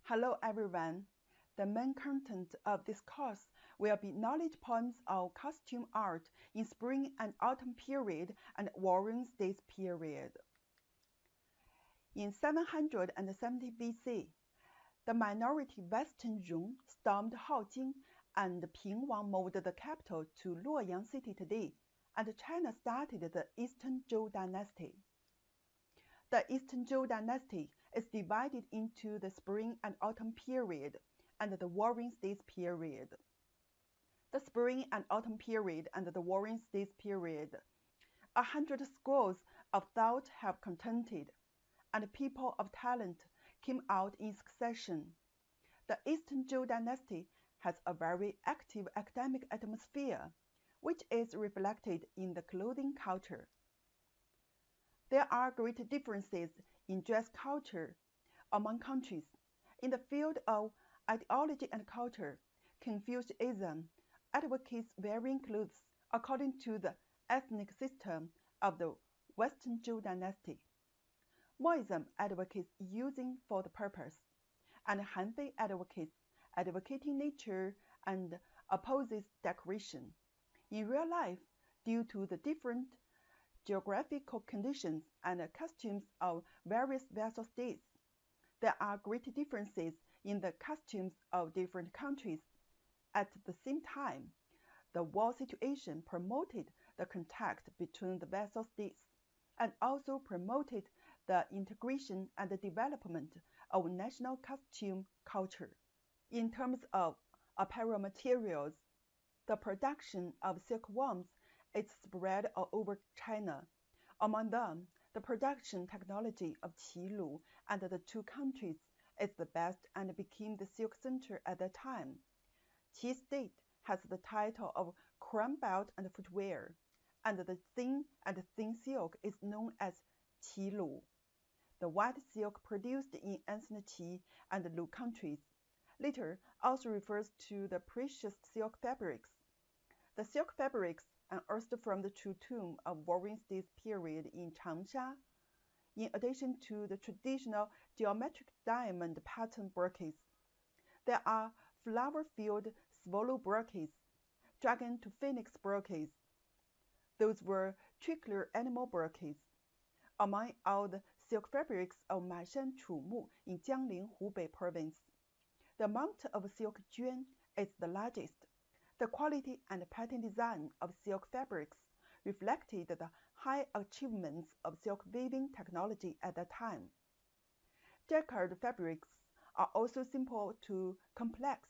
Hello everyone. The main content of this course will be knowledge points of costume art in spring and autumn period and Warring States period. In 770 BC, the minority Western Rong stormed Haojing and Pingwang moved the capital to Luoyang city today, and China started the Eastern Zhou dynasty. The Eastern Zhou dynasty is divided into the spring and autumn period and the Warring States period. The spring and autumn period and the Warring States period, 100 schools of thought have contended, and people of talent came out in succession. The Eastern Zhou dynasty has a very active academic atmosphere, which is reflected in the clothing culture. There are great differences in dress culture among countries. In the field of ideology and culture, Confucianism advocates wearing clothes according to the ethnic system of the Western Zhou dynasty. Moism advocates using for the purpose, and Hanfei advocates advocating nature and opposes decoration. In real life, due to the different geographical conditions and costumes of various vassal states, there are great differences in the costumes of different countries. At the same time, the war situation promoted the contact between the vassal states and also promoted the integration and the development of national costume culture. In terms of apparel materials, the production of silkworms is spread all over China. Among them, the production technology of Qilu and the two countries is the best and became the silk center at that time. Qi State has the title of crown belt and footwear, and the thin silk is known as Qilu. The white silk produced in ancient Qi and Lu countries later also refers to the precious silk fabrics. The silk fabrics unearthed from the true tomb of Warring States period in Changsha, in addition to the traditional geometric diamond pattern brooches. There are flower-filled swallow brooches, dragon to phoenix brooches. Those were tricolor animal brooches. Among all the silk fabrics of Mashan Chumu in Jiangling, Hubei province, the amount of silk juan is the largest. The quality and pattern design of silk fabrics reflected the high achievements of silk weaving technology at that time. Jacquard fabrics are also simple to complex,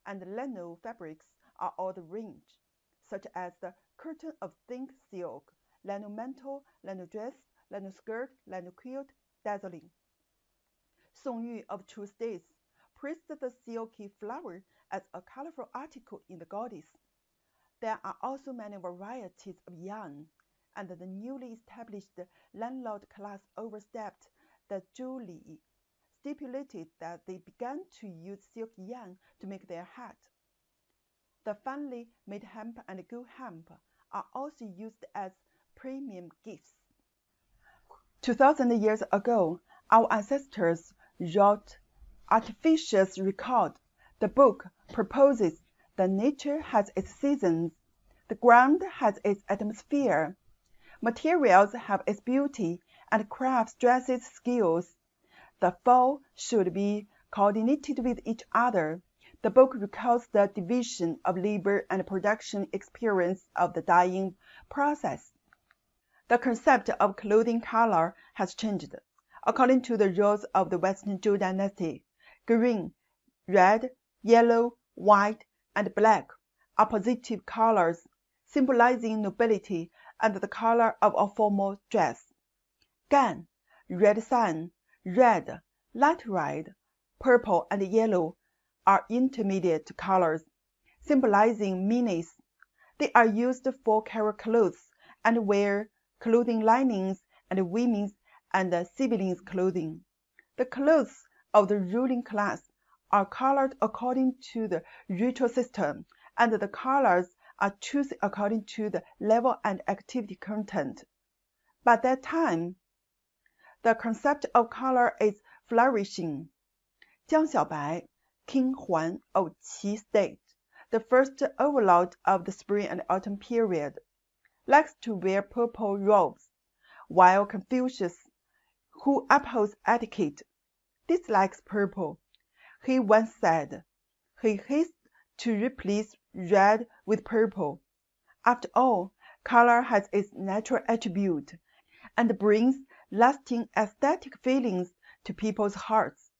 and lino fabrics are all the range, such as the curtain of thin silk, lino mantle, lino dress, lino skirt, lino quilt, dazzling. Song Yu of Chu States praised the silky flower as a colorful article in the goddess. There are also many varieties of yarn, and the newly established landlord class overstepped the Zhou Li, stipulated that they began to use silk yarn to make their hat. The finely made hemp and goat hemp are also used as premium gifts. 2,000 years ago, our ancestors wrote Artificious Record. The book proposes that nature has its seasons, the ground has its atmosphere, materials have its beauty, and craft stresses skills. The four should be coordinated with each other. The book recalls the division of labor and production experience of the dyeing process. The concept of clothing color has changed. According to the rules of the Western Zhou dynasty, green, red, yellow, white, and black are positive colors, symbolizing nobility and the color of a formal dress. Gan, red sun, red, light red, purple, and yellow are intermediate colors, symbolizing meanness. They are used for carry clothes and wear clothing linings and women's and civilians' clothing. The clothes of the ruling class are colored according to the ritual system, and the colors are chosen according to the level and activity content. By that time, the concept of color is flourishing. 江小白, King Huan of Qi State, the first overlord of the spring and autumn period, likes to wear purple robes, while Confucius, who upholds etiquette, dislikes purple. He once said, he hates to replace red with purple. After all, color has its natural attribute and brings lasting aesthetic feelings to people's hearts.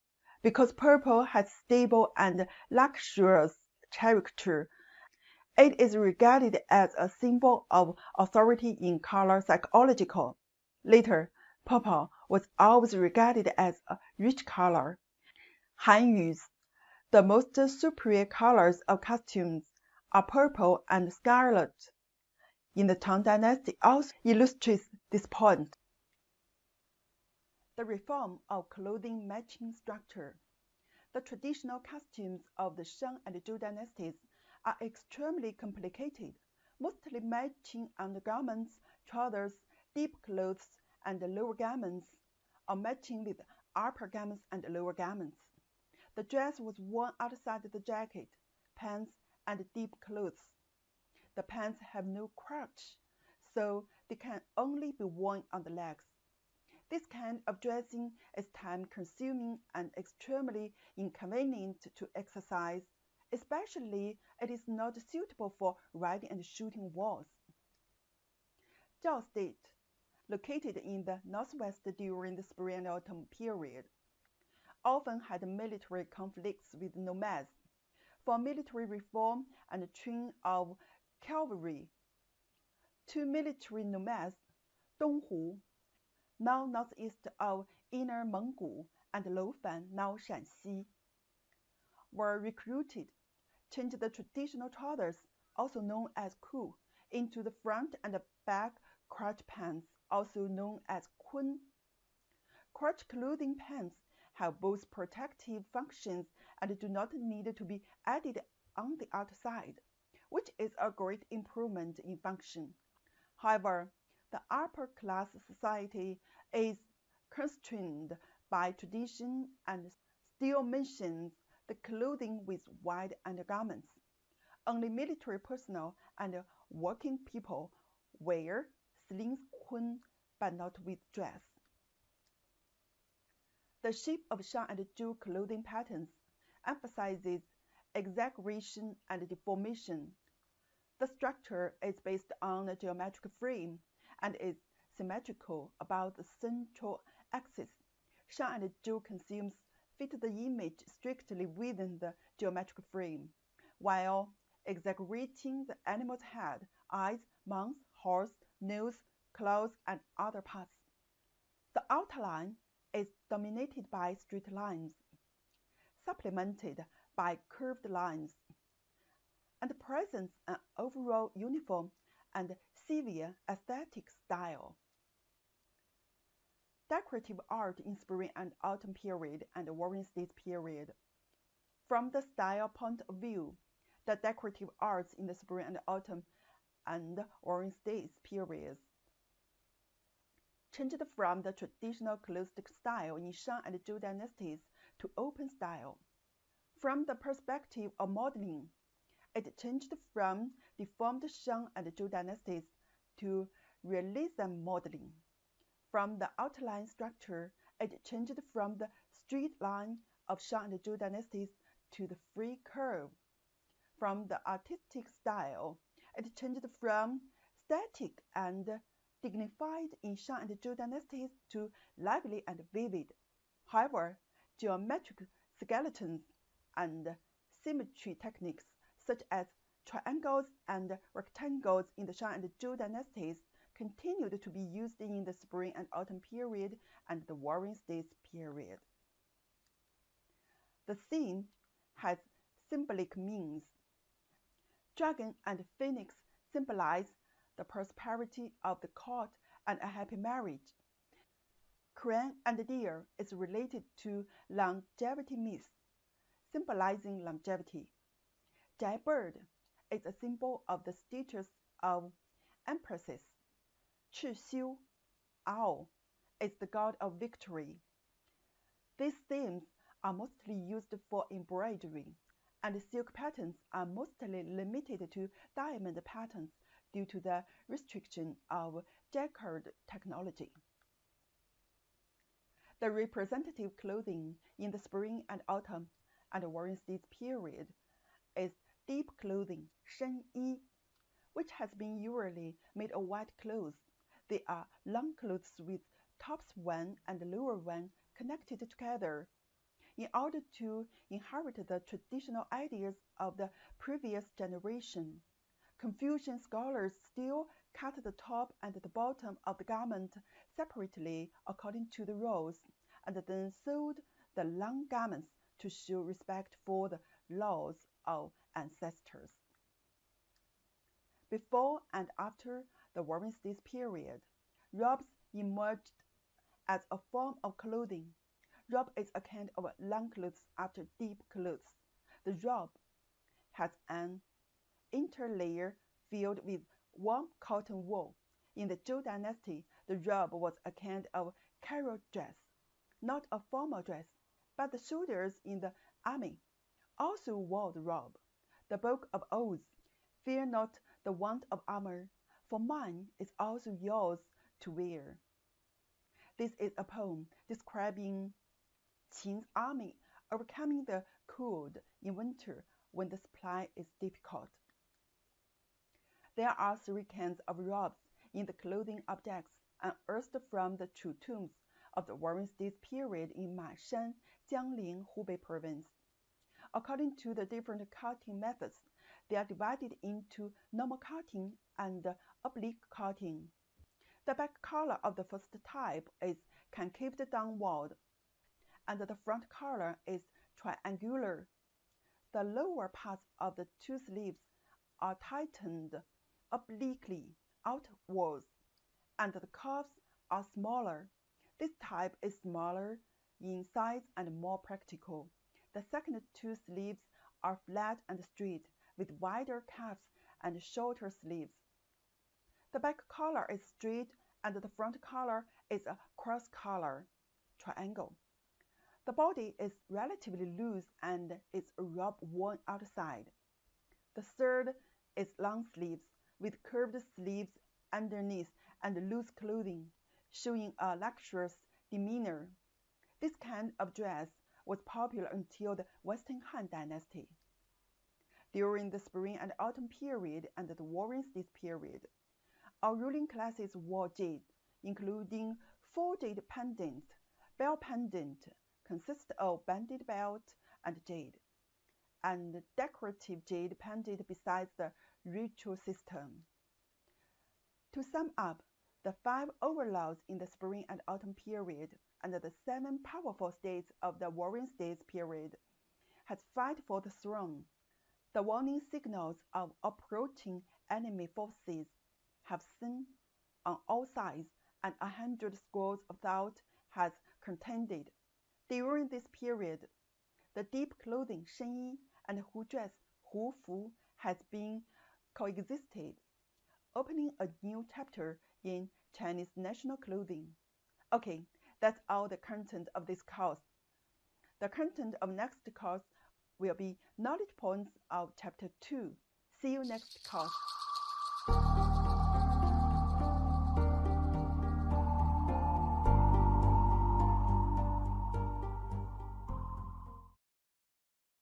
Because purple has stable and luxurious character, it is regarded as a symbol of authority in color psychology. Later, purple was always regarded as a rich color. Han the most superior colors of costumes are purple and scarlet. In the Tang Dynasty also illustrates this point. The reform of clothing matching structure. The traditional costumes of the Shang and Zhou dynasties are extremely complicated, mostly matching undergarments, trousers, deep clothes, and lower garments, or matching with upper garments and lower garments. The dress was worn outside the jacket, pants, and deep clothes. The pants have no crotch, so they can only be worn on the legs. This kind of dressing is time-consuming and extremely inconvenient to exercise, especially it is not suitable for riding and shooting wars. Zhao State, located in the northwest during the spring and autumn period, often had military conflicts with nomads. For military reform and training of cavalry, two military nomads, Donghu, now northeast of Inner Mongol, and Loufan, now Shanxi, were recruited, changed the traditional trousers, also known as ku, into the front and back crotch pants, also known as kun. Crotch clothing pants have both protective functions and do not need to be added on the outside, which is a great improvement in function. However, the upper-class society is constrained by tradition and still mentions the clothing with wide undergarments. Only military personnel and working people wear sling kun, but not with dress. The shape of Shang and Zhou clothing patterns emphasizes exaggeration and deformation. The structure is based on a geometric frame and is symmetrical about the central axis. Shang and Zhou costumes fit the image strictly within the geometric frame, while exaggerating the animal's head, eyes, mouth, horse, nose, claws, and other parts. The outline is dominated by straight lines, supplemented by curved lines, and presents an overall uniform and severe aesthetic style. Decorative art in spring and autumn period and Warring States period. From the style point of view, the decorative arts in the spring and autumn and Warring States periods changed from the traditional closed style in Shang and Zhou dynasties to open style. From the perspective of modeling, it changed from deformed Shang and Zhou dynasties to realism modeling. From the outline structure, it changed from the straight line of Shang and Zhou dynasties to the free curve. From the artistic style, it changed from static and dignified in Shang and Zhou dynasties to lively and vivid. However, geometric skeletons and symmetry techniques such as triangles and rectangles in the Shang and Zhou dynasties continued to be used in the spring and autumn period and the Warring States period. The scene has symbolic meanings. Dragon and phoenix symbolize the prosperity of the court and a happy marriage. Crane and deer is related to longevity myths, symbolizing longevity. Jaibird is a symbol of the status of empresses. Chixiu, owl, is the god of victory. These themes are mostly used for embroidery, and silk patterns are mostly limited to diamond patterns due to the restriction of jacquard technology. The representative clothing in the spring and autumn and Warring States period is deep clothing, 深衣, which has been usually made of white clothes. They are long clothes with tops one and lower one connected together. In order to inherit the traditional ideas of the previous generation, Confucian scholars still cut the top and the bottom of the garment separately according to the rules, and then sewed the long garments to show respect for the laws of ancestors. Before and after the Warring States period, robes emerged as a form of clothing. Robe is a kind of long clothes after deep clothes. The robe has an interlayer filled with warm cotton wool. In the Zhou dynasty, the robe was a kind of carriage dress, not a formal dress, but the soldiers in the army also wore the robe. The Book of Oaths, fear not the want of armor, for mine is also yours to wear. This is a poem describing Qin's army overcoming the cold in winter when the supply is difficult. There are 3 kinds of robes in the clothing objects unearthed from the true tombs of the Warring States period in Mashan, Jiangling, Hubei province. According to the different cutting methods, they are divided into normal cutting and oblique cutting. The back collar of the first type is concaved downward, and the front collar is triangular. The lower parts of the 2 sleeves are tightened obliquely outwards, and the cuffs are smaller. This type is smaller in size and more practical. The second 2 sleeves are flat and straight, with wider cuffs and shorter sleeves. The back collar is straight, and the front collar is a cross collar, triangle. The body is relatively loose and is a robe worn outside. The third is long sleeves, with curved sleeves underneath and loose clothing, showing a luxurious demeanor. This kind of dress was popular until the Western Han Dynasty. During the spring and autumn period and the Warring States period, our ruling classes wore jade, including 4 jade pendants. Bell pendant consists of banded belt and jade, and decorative jade pendant besides the ritual system. To sum up, the 5 overlords in the spring and autumn period and the 7 powerful states of the Warring States period had fought for the throne. The warning signals of approaching enemy forces have seen on all sides, and 100 schools of thought has contended. During this period, the deep clothing 深衣 and Hu dress 胡服 has been coexisted, opening a new chapter in Chinese national clothing. Okay, that's all the content of this course. The content of next course will be knowledge points of chapter 2. See you next course.